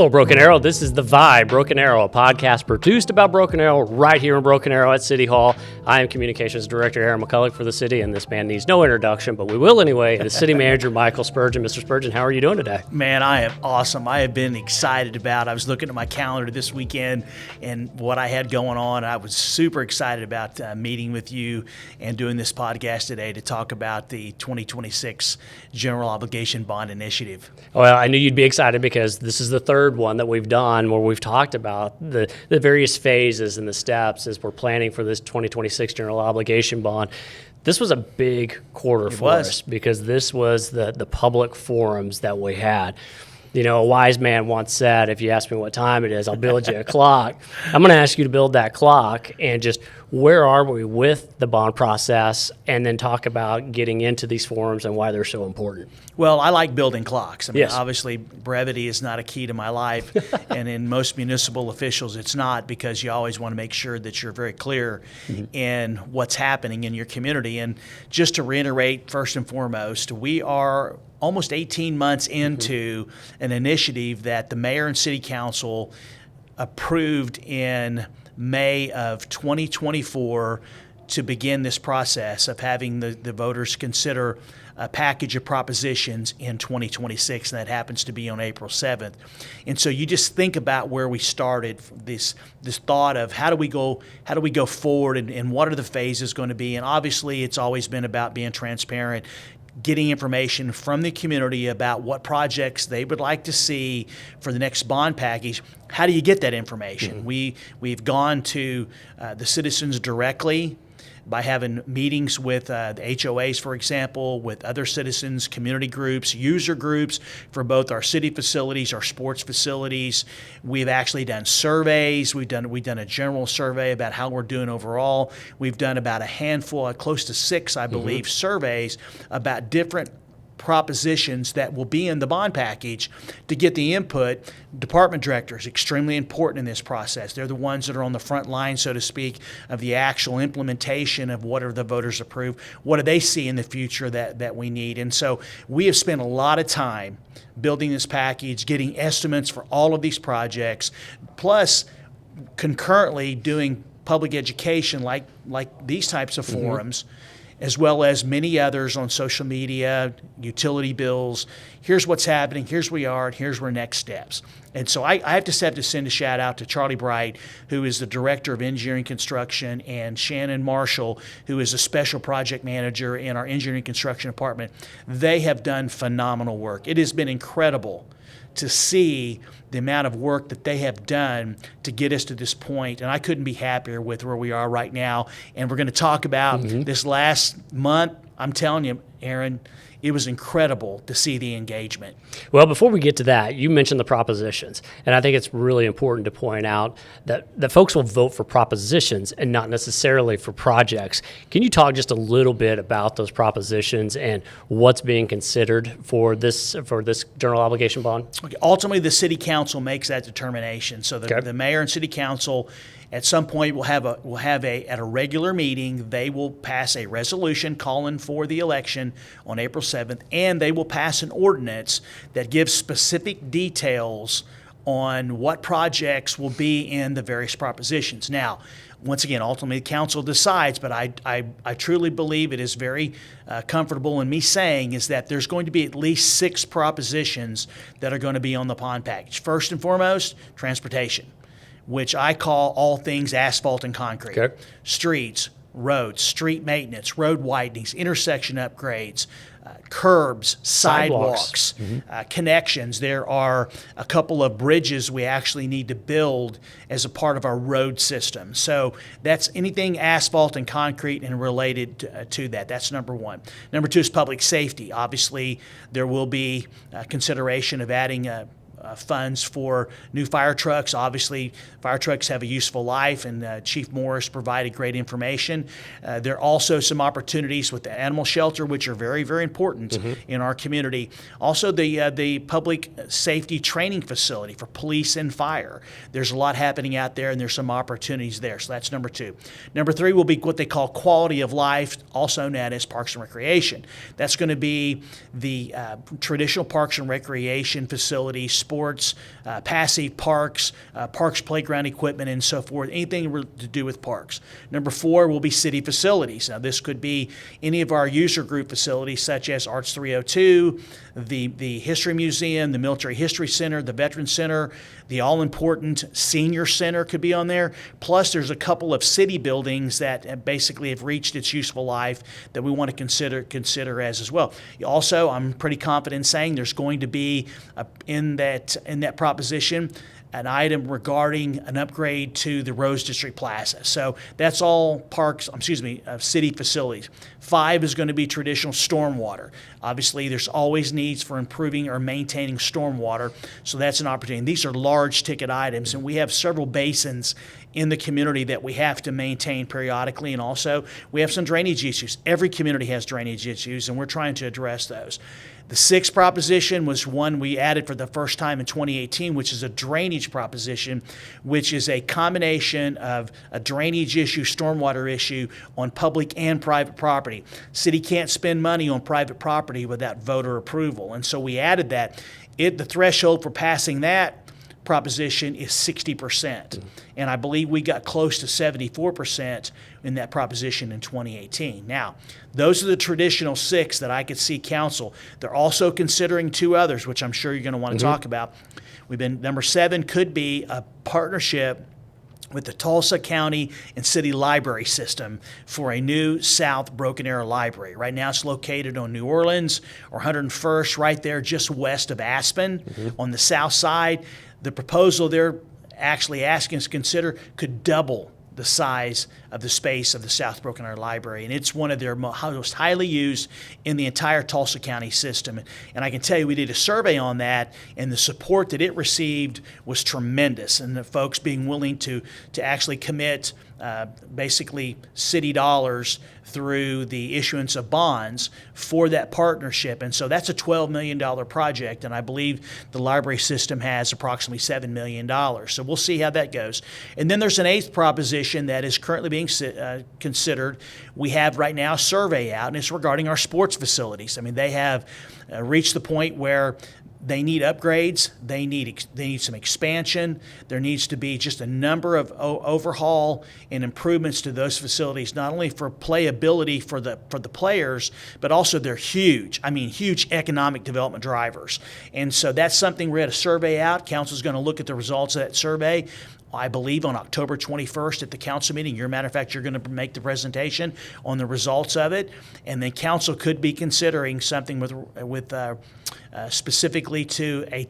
Hello, Broken Arrow. This is The Vibe, Broken Arrow, a podcast produced about Broken Arrow right here in Broken Arrow at City Hall. I am Communications Director Aaron McCulloch for the city, and this man needs no introduction, but we will anyway. The City Manager, Michael Spurgeon. Mr. Spurgeon, how are you doing today? Man, I am awesome. I have been excited about I was looking at my calendar this weekend and what I had going on. I was super excited about meeting with you and doing this podcast today to talk about the 2026 General Obligation Bond Initiative. Well, I knew you'd be excited because this is the third one that we've done where we've talked about the various phases and the steps as we're planning for this 2026 General Obligation Bond. This was a big quarter for us because this was the public forums that we had. You know, a wise man once said, if you ask me what time it is, I'll build you a clock. I'm going to ask you to build that clock and just where are we with the bond process, and then talk about getting into these forums and why they're so important. Well, I like building clocks. I mean, Yes. Obviously, brevity is not a key to my life, and in most municipal officials, it's not, because you always want to make sure that you're very clear in what's happening in your community. And just to reiterate, first and foremost, we are almost 18 months into an initiative that the mayor and city council approved in May of 2024 to begin this process of having the voters consider a package of propositions in 2026, and that happens to be on April 7th. And so you just think about where we started, this thought of how do we go forward, and what are the phases going to be. And obviously it's always been about being transparent, getting information from the community about what projects they would like to see for the next bond package. How do you get that information? We've gone to the citizens directly by having meetings with the HOAs, for example, with other citizens, community groups, user groups for both our city facilities, our sports facilities. We've actually done surveys. We've done a general survey about how we're doing overall. We've done about a handful, close to 6, I believe, surveys about different propositions that will be in the bond package to get the input. Department directors, extremely important in this process. They're the ones that are on the front line, so to speak, of the actual implementation of what are the voters approve. What do they see in the future that we need? And so we have spent a lot of time building this package, getting estimates for all of these projects, plus concurrently doing public education like these types of forums, as well as many others on social media, utility bills. Here's what's happening, here's where we are, and here's where next steps. And so I have to send a shout out to Charlie Bright, who is the Director of Engineering Construction, and Shannon Marshall, who is a Special Project Manager in our Engineering Construction Department. They have done phenomenal work. It has been incredible to see the amount of work that they have done to get us to this point, and I couldn't be happier with where we are right now. And we're going to talk about this last month. I'm telling you, Aaron, it was incredible to see the engagement. Well, before we get to that, you mentioned the propositions, and I think it's really important to point out that folks will vote for propositions and not necessarily for projects. Can you talk just a little bit about those propositions and what's being considered for this general obligation bond? Okay. Ultimately, the city council makes that determination. So the mayor and city council at some point will have at a regular meeting, they will pass a resolution calling for the election on April 7th, and they will pass an ordinance that gives specific details on what projects will be in the various propositions. Now, once again, ultimately the council decides, but I truly believe it is very comfortable in me saying is that there's going to be at least 6 propositions that are going to be on the bond package. First and foremost, transportation, which I call all things asphalt and concrete. Okay. Streets, roads, street maintenance, road widenings, intersection upgrades, curbs, sidewalks, connections. There are a couple of bridges we actually need to build as a part of our road system. So that's anything asphalt and concrete and related to that. That's number one. Number 2 is public safety. Obviously, there will be consideration of adding funds for new fire trucks. Obviously, fire trucks have a useful life, and Chief Morris provided great information. There are also some opportunities with the animal shelter, which are very, very important in our community. Also, the public safety training facility for police and fire. There's a lot happening out there, and there's some opportunities there. So that's number 2. Number 3 will be what they call quality of life, also known as Parks and Recreation. That's going to be the traditional Parks and Recreation facilities, sports, passive parks, parks playground equipment, and so forth, anything to do with parks. Number 4 will be city facilities. Now, this could be any of our user group facilities, such as Arts 302, the History Museum, the Military History Center, the Veterans Center, the all-important Senior Center could be on there. Plus, there's a couple of city buildings that basically have reached its useful life that we want to consider as well. Also, I'm pretty confident in saying there's going to be in that proposition an item regarding an upgrade to the Rose District Plaza. So that's all city facilities. 5 is going to be traditional stormwater. Obviously, there's always needs for improving or maintaining stormwater, so that's an opportunity. These are large ticket items, and we have several basins in the community that we have to maintain periodically, and also we have some drainage issues. Every community has drainage issues, and we're trying to address those. The 6th proposition was one we added for the first time in 2018, which is a drainage proposition, which is a combination of a drainage issue, stormwater issue on public and private property. City can't spend money on private property without voter approval, and so we added that. The threshold for passing that proposition is 60%. And I believe we got close to 74% in that proposition in 2018. Now, those are the traditional 6 that I could see council. They're also considering 2 others, which I'm sure you're going to want to talk about. Number 7 could be a partnership with the Tulsa County and City Library System for a new South Broken Arrow Library. Right now it's located on New Orleans or 101st, right there just west of Aspen on the south side. The proposal they're actually asking us to consider could double the size of the space of the South Broken Arrow Library, and it's one of their most highly used in the entire Tulsa County system. And I can tell you, we did a survey on that, and the support that it received was tremendous, and the folks being willing to actually commit basically city dollars through the issuance of bonds for that partnership. And so that's a $12 million project, and I believe the library system has approximately $7 million. So we'll see how that goes. And then there's an 8th proposition that is currently being considered. We have right now a survey out, and it's regarding our sports facilities. I mean, they have reached the point where they need upgrades. They need some expansion. There needs to be just a number of overhaul and improvements to those facilities, not only for playability for the players, but also they're huge. I mean, huge economic development drivers. And so that's something we had a survey out. Council's going to look at the results of that survey. I believe on October 21st at the council meeting. As a matter of fact, you're going to make the presentation on the results of it, and then council could be considering something with specifically to a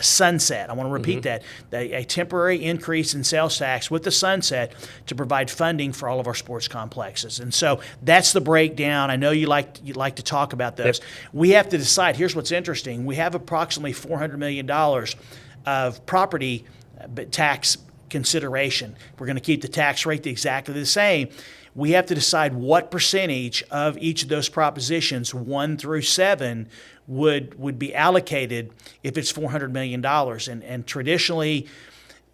sunset. I want to repeat that a temporary increase in sales tax with the sunset to provide funding for all of our sports complexes. And so that's the breakdown. I know you like to talk about those. Yep. We have to decide. Here's what's interesting. We have approximately $400 million of property tax consideration. We're going to keep the tax rate exactly the same. We have to decide what percentage of each of those propositions, 1 through 7, would be allocated if it's $400 million. And traditionally,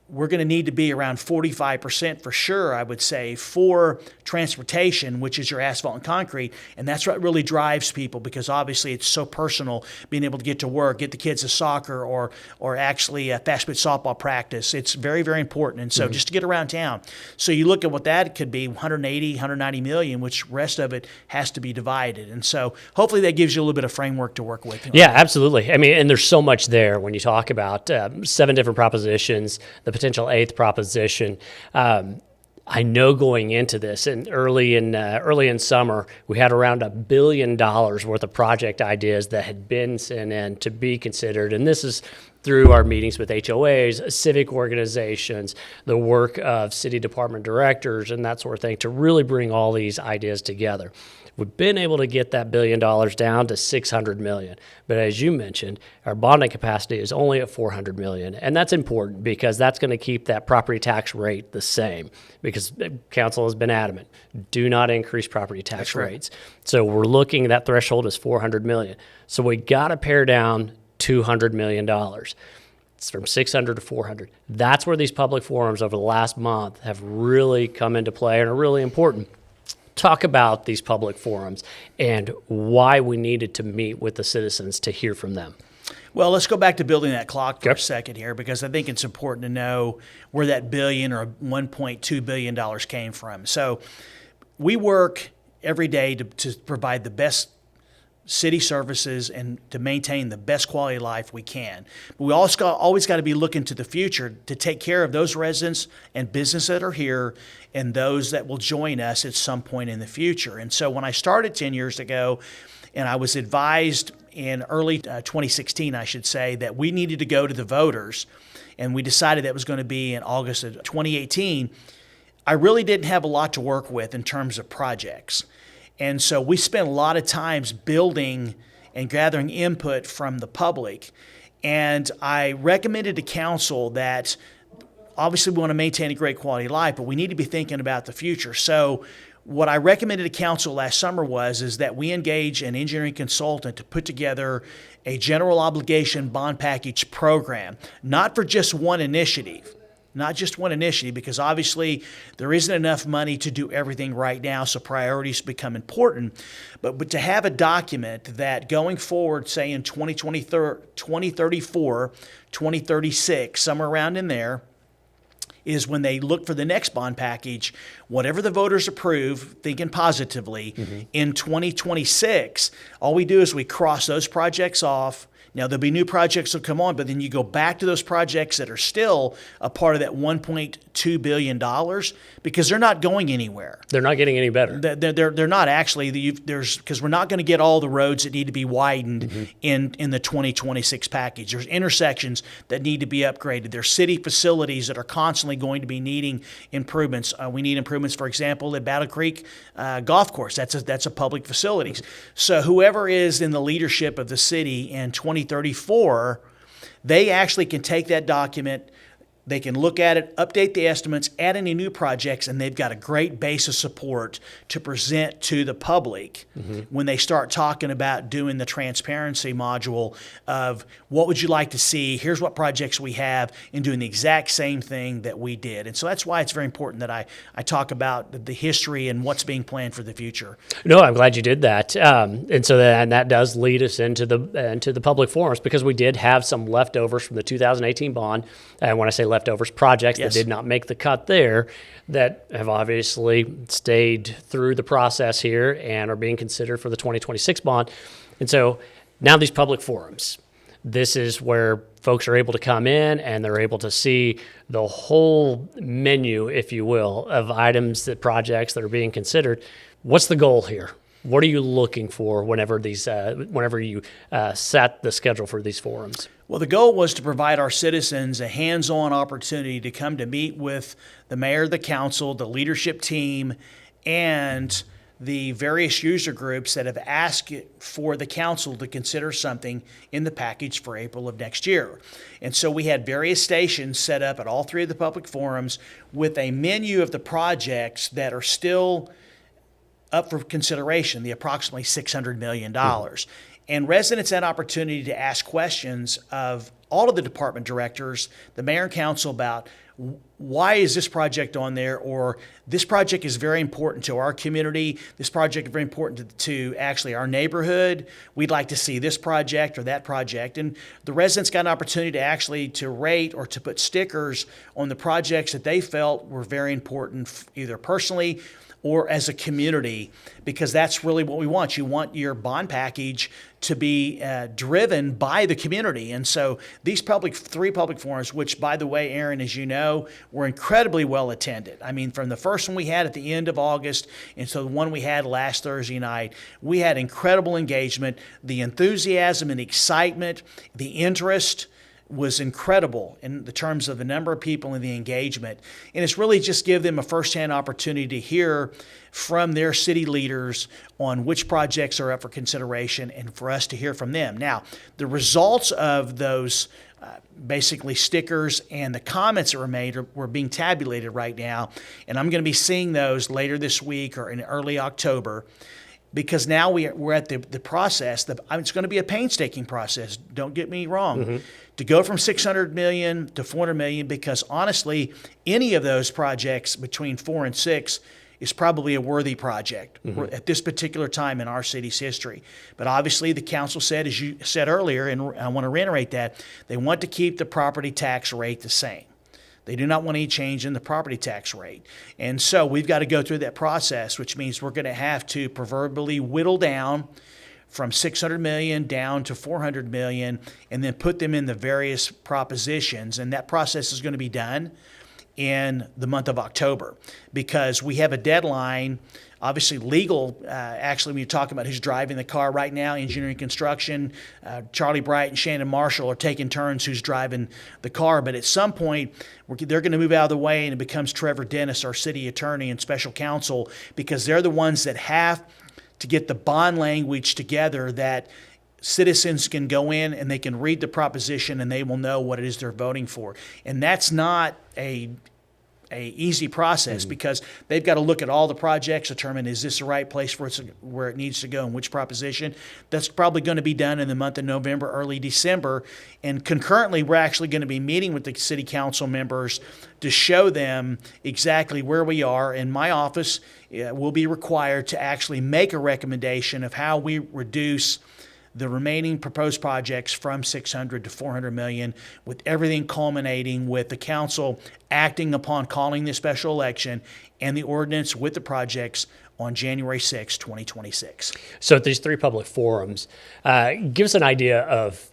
we're going to need to be around 45% for sure, I would say, for transportation, which is your asphalt and concrete. And that's what really drives people, because obviously it's so personal, being able to get to work, get the kids to soccer or actually a fast pitch softball practice. It's very, very important. And so just to get around town. So you look at what that could be, 180, 190 million, which rest of it has to be divided. And so hopefully that gives you a little bit of framework to work with. Yeah, absolutely. I mean, and there's so much there when you talk about 7 different propositions, the potential 8th proposition. I know going into this, and early in summer, we had around $1 billion worth of project ideas that had been sent in to be considered, and this is through our meetings with HOAs, civic organizations, the work of city department directors, and that sort of thing, to really bring all these ideas together. We've been able to get that $1 billion down to $600 million. But as you mentioned, our bonding capacity is only at $400 million. And that's important because that's going to keep that property tax rate the same, because council has been adamant, do not increase property tax rates. So we're looking, that threshold is $400 million. So we got to pare down $200 million. It's from 600 to 400. That's where these public forums over the last month have really come into play and are really important. Talk about these public forums and why we needed to meet with the citizens to hear from them. Well, let's go back to building that clock for Okay. a second here, because I think it's important to know where that billion or $1.2 billion came from. So we work every day to provide the best city services and to maintain the best quality of life we can. But we also always got to be looking to the future to take care of those residents and businesses that are here and those that will join us at some point in the future. And so when I started 10 years ago, and I was advised in early 2016, I should say, that we needed to go to the voters, and we decided that was going to be in August of 2018, I really didn't have a lot to work with in terms of projects. And so we spent a lot of times building and gathering input from the public. And I recommended to council that obviously we want to maintain a great quality of life, but we need to be thinking about the future. So what I recommended to council last summer is that we engage an engineering consultant to put together a general obligation bond package program, not for just one initiative. Not just one initiative, because obviously there isn't enough money to do everything right now, so priorities become important. But to have a document that going forward, say in 2034, 2036, somewhere around in there, is when they look for the next bond package, whatever the voters approve, thinking positively, in 2026, all we do is we cross those projects off. Now, there'll be new projects that come on, but then you go back to those projects that are still a part of that $1.2 billion, because they're not going anywhere. They're not getting any better. They're not actually. Because we're not going to get all the roads that need to be widened in the 2026 package. There's intersections that need to be upgraded. There's city facilities that are constantly going to be needing improvements. We need improvements, for example, at Battle Creek Golf Course. That's a public facilities. So whoever is in the leadership of the city in 2034, they actually can take that document, they can look at it, update the estimates, add any new projects, and they've got a great base of support to present to the public when they start talking about doing the transparency module of what would you like to see, here's what projects we have, and doing the exact same thing that we did. And so that's why it's very important that I talk about the history and what's being planned for the future. No, I'm glad you did that. And so that does lead us into the public forums, because we did have some leftovers from the 2018 bond. And when I say leftovers, projects Yes. that did not make the cut there, that have obviously stayed through the process here and are being considered for the 2026 bond. And so now these public forums, this is where folks are able to come in and they're able to see the whole menu, if you will, of items, projects that are being considered. What's the goal here? What are you looking for whenever you set the schedule for these forums? Well, the goal was to provide our citizens a hands-on opportunity to come to meet with the mayor, the council, the leadership team, and the various user groups that have asked for the council to consider something in the package for April of next year. And so we had various stations set up at all three of the public forums with a menu of the projects that are still up for consideration, the approximately $600 million. And residents had opportunity to ask questions of all of the department directors, the mayor and council, about why is this project on there, or this project is very important to our community, this project is very important to actually our neighborhood, we'd like to see this project or that project. And the residents got an opportunity to actually to rate or to put stickers on the projects that they felt were very important, either personally or as a community, because that's really what we want. You want your bond package to be driven by the community. And so these three public forums, which, by the way, Aaron, as you know, were incredibly well attended. I mean, from the first one we had at the end of August, and so the one we had last Thursday night, we had incredible engagement. The enthusiasm and excitement, the interest was incredible in the terms of the number of people and the engagement. And it's really just give them a firsthand opportunity to hear from their city leaders on which projects are up for consideration and for us to hear from them. Now, the results of those basically stickers and the comments that were made were being tabulated right now. And I'm going to be seeing those later this week or in early October, because now we're at the process. It's going to be a painstaking process. Don't get me wrong. To go from $600 million to $400 million, because honestly, any of those projects between 4 and 6 is probably a worthy project at this particular time in our city's history. But obviously the council said, as you said earlier, and I want to reiterate that, they want to keep the property tax rate the same. They do not want any change in the property tax rate. And so we've got to go through that process, which means we're going to have to proverbially whittle down from $600 million down to $400 million and then put them in the various propositions. And that process is going to be done in the month of October because we have a deadline. Obviously, legal, actually, when you talk about who's driving the car right now, engineering construction, Charlie Bright and Shannon Marshall are taking turns who's driving the car. But at some point, they're going to move out of the way and it becomes Trevor Dennis, our city attorney and special counsel, because they're the ones that have to get the bond language together that citizens can go in and they can read the proposition and they will know what it is they're voting for. And that's not a easy process because they've got to look at all the projects, determine is this the right place for it where it needs to go and which proposition. That's probably going to be done in the month of November, early December. And concurrently, we're actually going to be meeting with the city council members to show them exactly where we are. And my office will be required to actually make a recommendation of how we reduce the remaining proposed projects from 600 to 400 million, with everything culminating with the council acting upon calling the special election and the ordinance with the projects on January 6, 2026. So at these three public forums, give us an idea of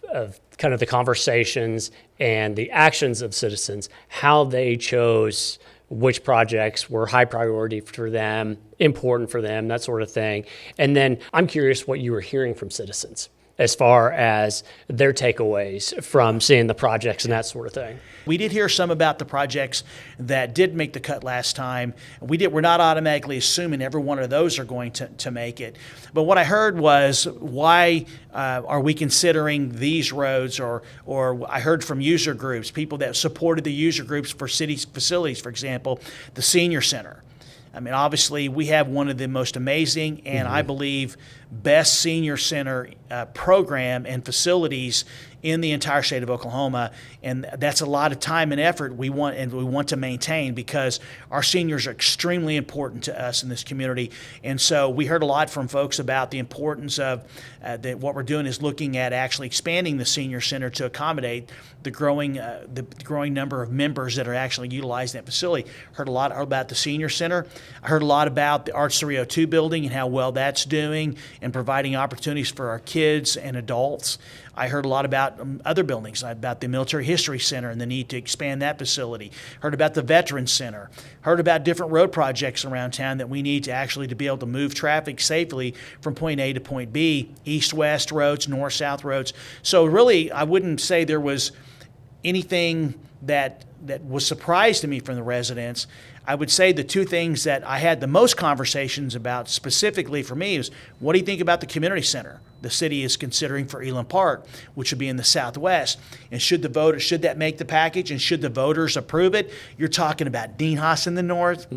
kind of the conversations and the actions of citizens, how they chose which projects were high priority for them, important for them, that sort of thing. And then I'm curious what you were hearing from citizens as far as their takeaways from seeing the projects and that sort of thing. We did hear some about the projects that did make the cut last time. We're not automatically assuming every one of those are going to make it. But what I heard was, why are we considering these roads? Or I heard from user groups, people that supported the user groups for city facilities, for example, the senior center. I mean, obviously, we have one of the most amazing and I believe best senior center program and facilities in the entire state of Oklahoma, and that's a lot of time and effort we want to maintain because our seniors are extremely important to us in this community. And so we heard a lot from folks about the importance of that. What we're doing is looking at actually expanding the senior center to accommodate the growing number of members that are actually utilizing that facility. Heard a lot about the senior center. I heard a lot about the Arts 302 building and how well that's doing and providing opportunities for our kids and adults. I heard a lot about other buildings, about the Military History Center and the need to expand that facility. Heard about the Veterans Center. Heard about different road projects around town that we need to actually to be able to move traffic safely from point A to point B, east-west roads, north-south roads. So really, I wouldn't say there was anything that was surprise to me from the residents. I would say the two things that I had the most conversations about specifically for me is, what do you think about the community center the city is considering for Elam Park, which would be in the southwest? And should that make the package, and should the voters approve it? You're talking about Dean Haas in the north,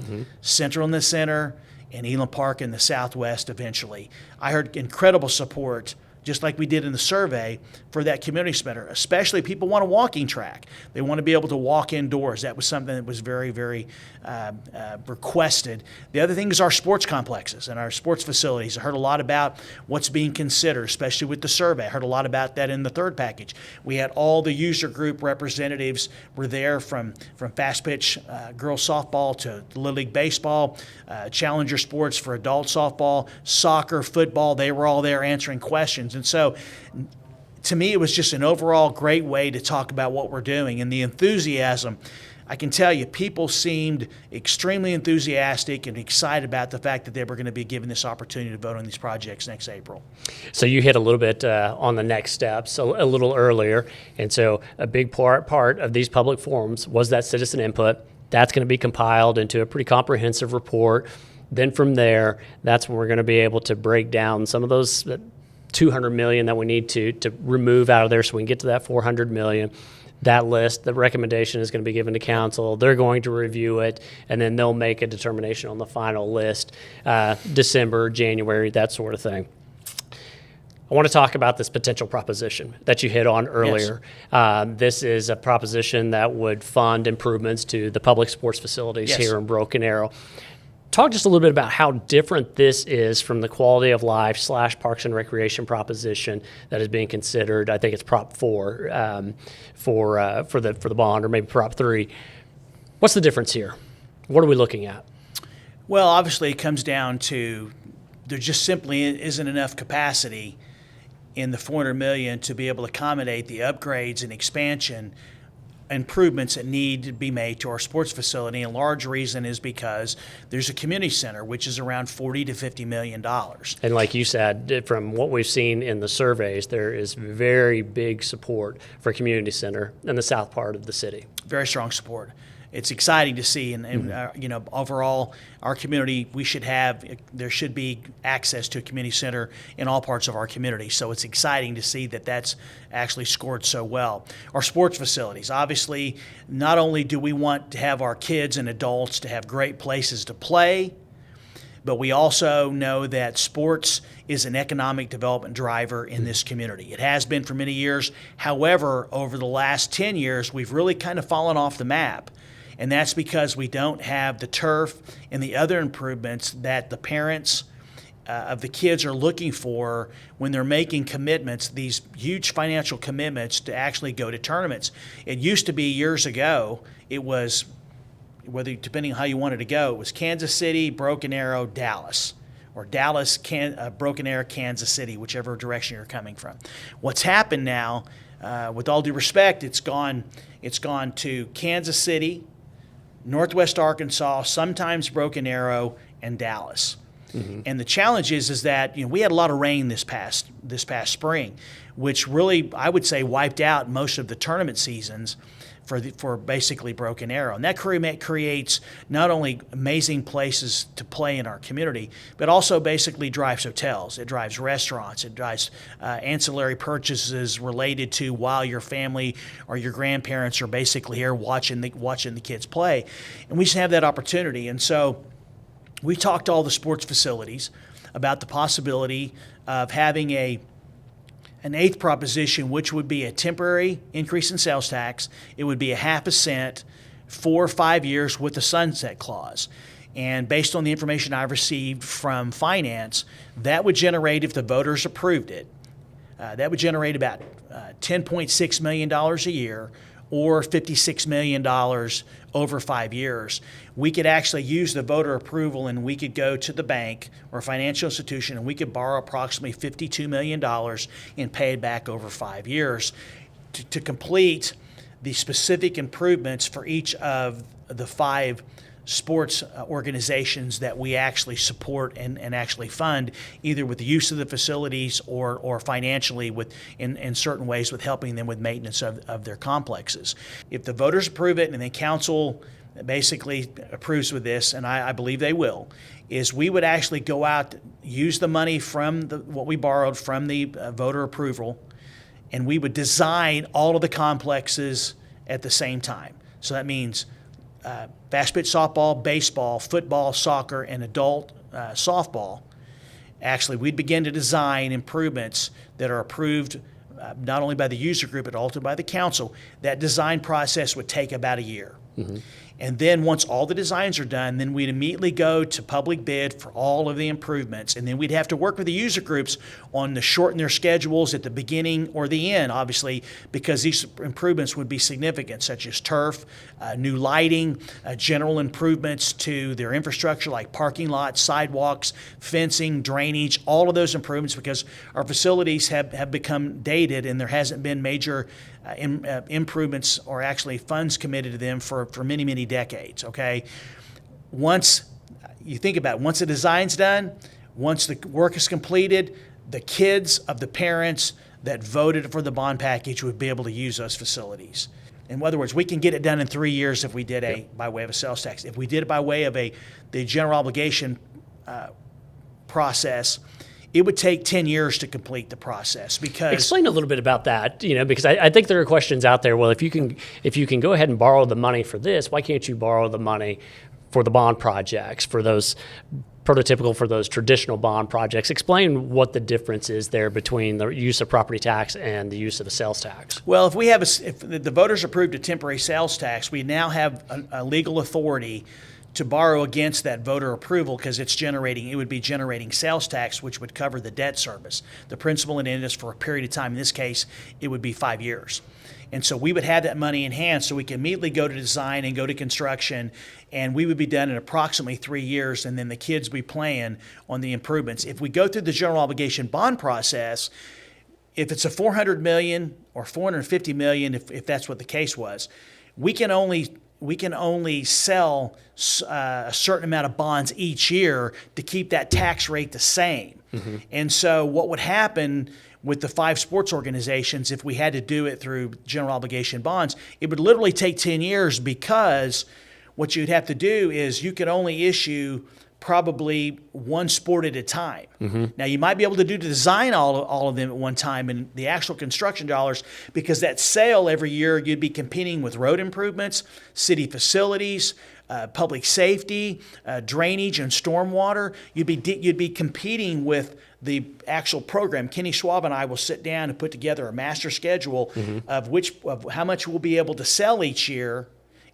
Central in the center, and Elam Park in the southwest eventually. I heard incredible support, just like we did in the survey, for that community center. Especially people want a walking track. They want to be able to walk indoors. That was something that was very, very requested. The other thing is our sports complexes and our sports facilities. I heard a lot about what's being considered, especially with the survey. I heard a lot about that in the third package. We had all the user group representatives were there, from fast pitch girls softball to Little League baseball, challenger sports for adult softball, soccer, football. They were all there answering questions. And so to me, it was just an overall great way to talk about what we're doing. And the enthusiasm, I can tell you, people seemed extremely enthusiastic and excited about the fact that they were going to be given this opportunity to vote on these projects next April. So you hit a little bit on the next steps a little earlier. And so a big part of these public forums was that citizen input. That's going to be compiled into a pretty comprehensive report. Then from there, that's when we're going to be able to break down some of those $200 million that we need to remove out of there so we can get to that $400 million. That list, the recommendation is going to be given to council. They're going to review it, and then they'll make a determination on the final list, December, January, that sort of thing. I want to talk about this potential proposition that you hit on earlier. Yes. This is a proposition that would fund improvements to the public sports facilities here in Broken Arrow. talk just a little bit about how different this is from the quality of life / Parks and Recreation proposition that is being considered. I think it's Prop 4 for the bond, or maybe Prop 3. What's the difference here? What are we looking at? Well, obviously it comes down to there just simply isn't enough capacity in the $400 million to be able to accommodate the upgrades and expansion improvements that need to be made to our sports facility. And a large reason is because there's a community center, which is around $40 to $50 million. And like you said, from what we've seen in the surveys, there is very big support for a community center in the south part of the city. Very strong support. It's exciting to see, and overall, our community, there should be access to a community center in all parts of our community. So it's exciting to see that that's actually scored so well. Our sports facilities, obviously, not only do we want to have our kids and adults to have great places to play, but we also know that sports is an economic development driver in this community. It has been for many years. However, over the last 10 years, we've really kind of fallen off the map. And that's because we don't have the turf and the other improvements that the parents of the kids are looking for when they're making commitments, these huge financial commitments to actually go to tournaments. It used to be years ago, it was, depending on how you wanted to go, it was Kansas City, Broken Arrow, Dallas, or Dallas, Broken Arrow, Kansas City, whichever direction you're coming from. What's happened now, with all due respect, it's gone to Kansas City, Northwest Arkansas, sometimes Broken Arrow, and Dallas. Mm-hmm. And the challenge is that we had a lot of rain this past spring, which really, I would say, wiped out most of the tournament seasons for basically Broken Arrow. And that creates not only amazing places to play in our community, but also basically drives hotels. It drives restaurants. It drives ancillary purchases related to while your family or your grandparents are basically here watching the kids play. And we just have that opportunity. And so we talked to all the sports facilities about the possibility of having an eighth proposition, which would be a temporary increase in sales tax. It would be 0.5 cent for 5 years with a sunset clause. And based on the information I've received from finance, that would generate, if the voters approved it, that would generate about $10.6 million a year, or $56 million over 5 years. We could actually use the voter approval, and we could go to the bank or financial institution, and we could borrow approximately $52 million and pay it back over 5 years to complete the specific improvements for each of the 5 sports organizations that we actually support and actually fund, either with the use of the facilities or financially in certain ways with helping them with maintenance of their complexes. If the voters approve it and then council basically approves with this, and I believe they will, is we would actually go out, use the money from what we borrowed from the voter approval, and we would design all of the complexes at the same time. So that means fast pitch softball, baseball, football, soccer, and adult softball. Actually, we'd begin to design improvements that are approved not only by the user group, but also by the council. That design process would take about a year. Mm-hmm. And then once all the designs are done, then we'd immediately go to public bid for all of the improvements. And then we'd have to work with the user groups on to shorten their schedules at the beginning or the end, obviously, because these improvements would be significant, such as turf, new lighting, general improvements to their infrastructure like parking lots, sidewalks, fencing, drainage, all of those improvements, because our facilities have become dated and there hasn't been major improvements or actually funds committed to them for many, many decades, okay? Once you think about it, once the design's done, once the work is completed, the kids of the parents that voted for the bond package would be able to use those facilities. In other words, we can get it done in 3 years if we did by way of a sales tax. If we did it by way of the general obligation process, it would take 10 years to complete the process. Because explain a little bit about that, because I think there are questions out there. Well, if you can go ahead and borrow the money for this, why can't you borrow the money for the bond projects, for those prototypical, for those traditional bond projects? Explain what the difference is there between the use of property tax and the use of a sales tax. Well, if the voters approved a temporary sales tax, we now have a legal authority to borrow against that voter approval because it would be generating sales tax, which would cover the debt service, the principal and interest for a period of time. In this case, it would be 5 years. And so we would have that money in hand so we could immediately go to design and go to construction, and we would be done in approximately 3 years, and then the kids would be playing on the improvements. If we go through the general obligation bond process, if it's a $400 million or $450 million, if that's what the case was, we can only sell a certain amount of bonds each year to keep that tax rate the same. Mm-hmm. And so what would happen with the 5 sports organizations, if we had to do it through general obligation bonds, it would literally take 10 years because what you'd have to do is you could only issue probably one sport at a time. Mm-hmm. Now, you might be able to do the design all of them at one time and the actual construction dollars, because that sale every year, you'd be competing with road improvements, city facilities, public safety, drainage and stormwater. You'd be competing with the actual program. Kenny Schwab and I will sit down and put together a master schedule mm-hmm. of how much we'll be able to sell each year.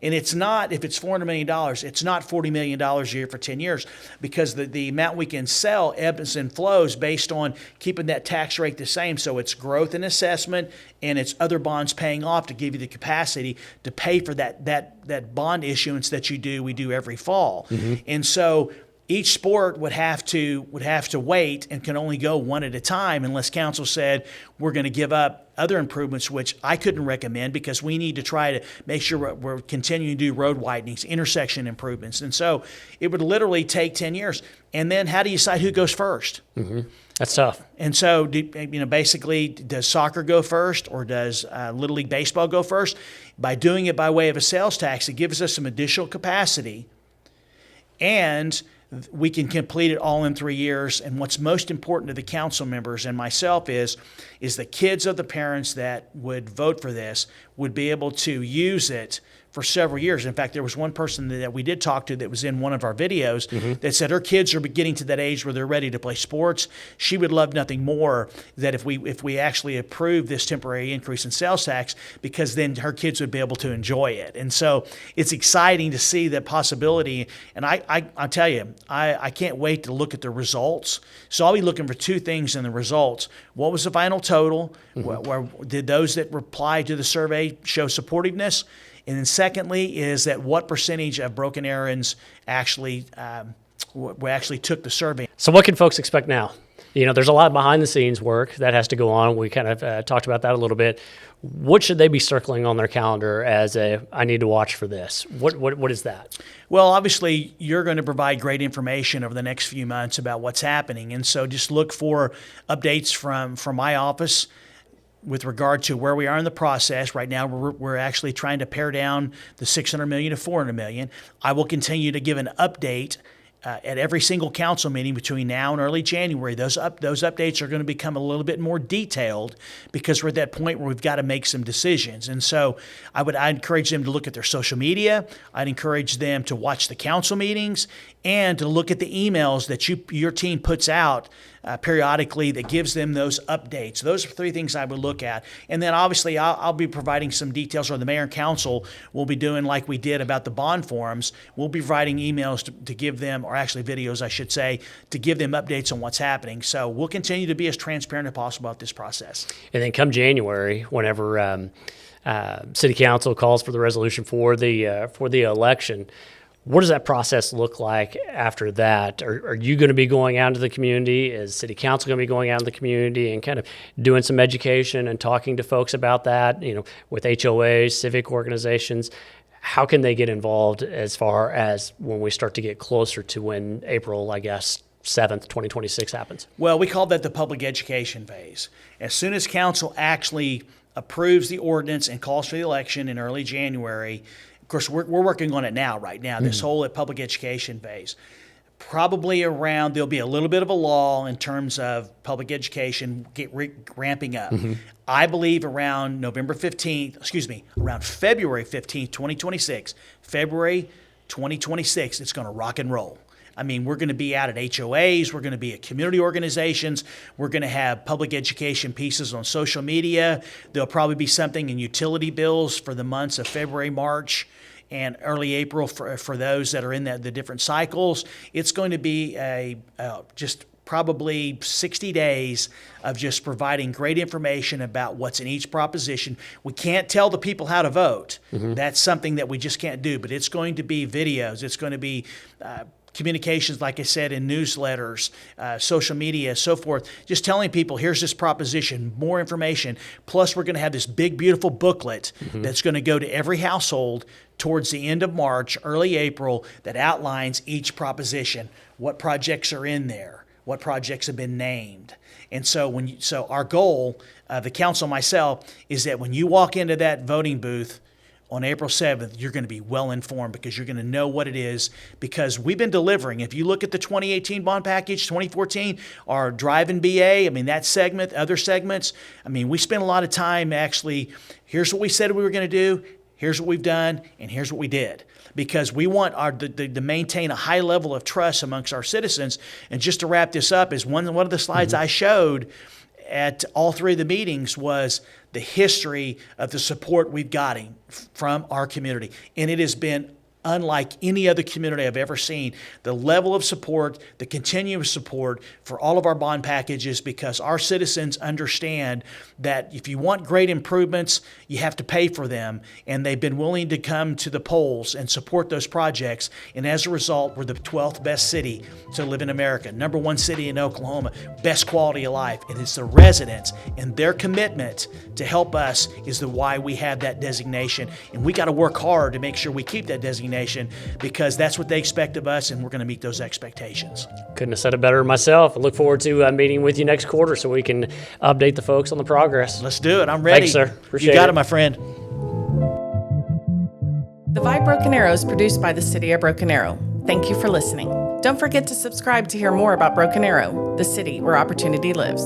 And it's not, if it's $400 million, it's not $40 million a year for 10 years, because the amount we can sell ebbs and flows based on keeping that tax rate the same. So it's growth and assessment, and it's other bonds paying off to give you the capacity to pay for that bond issuance that we do every fall. Mm-hmm. And so each sport would have to wait and can only go one at a time unless council said we're going to give up other improvements, which I couldn't recommend, because we need to try to make sure we're continuing to do road widenings, intersection improvements. And so it would literally take 10 years. And then how do you decide who goes first? Mm-hmm. That's tough. And so, basically, does soccer go first, or does Little League Baseball go first? By doing it by way of a sales tax, it gives us some additional capacity, and we can complete it all in 3 years. And what's most important to the council members and myself is the kids of the parents that would vote for this would be able to use it for several years. In fact, there was one person that we did talk to that was in one of our videos mm-hmm. that said her kids are getting to that age where they're ready to play sports. She would love nothing more that if we actually approve this temporary increase in sales tax, because then her kids would be able to enjoy it. And so it's exciting to see that possibility. And I tell you, I can't wait to look at the results. So I'll be looking for 2 things in the results. What was the final total? Mm-hmm. Where did those that replied to the survey show supportiveness? And then secondly is that what percentage of broken errands actually took the survey. So what can folks expect now? There's a lot of behind the scenes work that has to go on. We kind of talked about that a little bit. What should they be circling on their calendar as I need to watch for this? What is that? Well, obviously, you're going to provide great information over the next few months about what's happening. And so just look for updates from my office with regard to where we are in the process. Right now, we're actually trying to pare down the $600 million to $400 million. I will continue to give an update at every single council meeting between now and early January. Those updates are going to become a little bit more detailed, because we're at that point where we've got to make some decisions. And so I encourage them to look at their social media. I'd encourage them to watch the council meetings and to look at the emails that your team puts out periodically that gives them those updates. Those are 3 things I would look at. And then obviously I'll be providing some details, or the mayor and council will be doing like we did about the bond forums. We'll be providing emails to give them, or actually videos I should say, to give them updates on what's happening. So we'll continue to be as transparent as possible about this process. And then come January, whenever city council calls for the resolution for the election, what does that process look like after that? Are you going to be going out into the community? Is city council going to be going out in the community and kind of doing some education and talking to folks about that, with HOAs, civic organizations? How can they get involved as far as when we start to get closer to when April, 7th, 2026 happens? Well, we call that the public education phase. As soon as council actually approves the ordinance and calls for the election in early January, of course, we're working on it right now, this whole public education phase. Probably around, there'll be a little bit of a lull in terms of public education ramping up. Mm-hmm. I believe around February 15th, 2026, February 2026, it's going to rock and roll. I mean, we're going to be out at HOAs, we're going to be at community organizations, we're going to have public education pieces on social media. There'll probably be something in utility bills for the months of February, March, and early April for those that are in the different cycles. It's going to be just probably 60 days of just providing great information about what's in each proposition. We can't tell the people how to vote. That's something that we just can't do, but it's going to be videos. It's going to be communications, like I said, in newsletters, social media, so forth, just telling people, here's this proposition, more information. Plus, we're going to have this big, beautiful booklet that's going to go to every household towards the end of March, early April, that outlines each proposition, what projects are in there, what projects have been named. And so so our goal, the council and myself, is that when you walk into that voting booth on April 7th, you're going to be well informed because you're going to know what it is, because we've been delivering. If you look at the 2018 bond package, 2014, our drive-in BA, I mean, that segment, other segments, I mean, we spent a lot of time actually, here's what we said we were going to do, here's what we've done, and here's what we did. Because we want to maintain a high level of trust amongst our citizens. And just to wrap this up, is one of the slides I showed at all three of the meetings was the history of the support we've gotten from our community. And it has been unlike any other community I've ever seen. The level of support, the continuous support for all of our bond packages, because our citizens understand that if you want great improvements, you have to pay for them. And they've been willing to come to the polls and support those projects. And as a result, we're the 12th best city to live in America, #1 city in Oklahoma, best quality of life. And it's the residents and their commitment to help us is the why we have that designation. And we got to work hard to make sure we keep that designation, because that's what they expect of us, and we're going to meet those expectations. Couldn't have said it better myself. I look forward to meeting with you next quarter so we can update the folks on the progress. Let's do it. I'm ready. Thanks, sir. Appreciate you got it, my friend. The Vibe Broken Arrow is produced by the City of Broken Arrow. Thank you for listening. Don't forget to subscribe to hear more about Broken Arrow, the city where opportunity lives.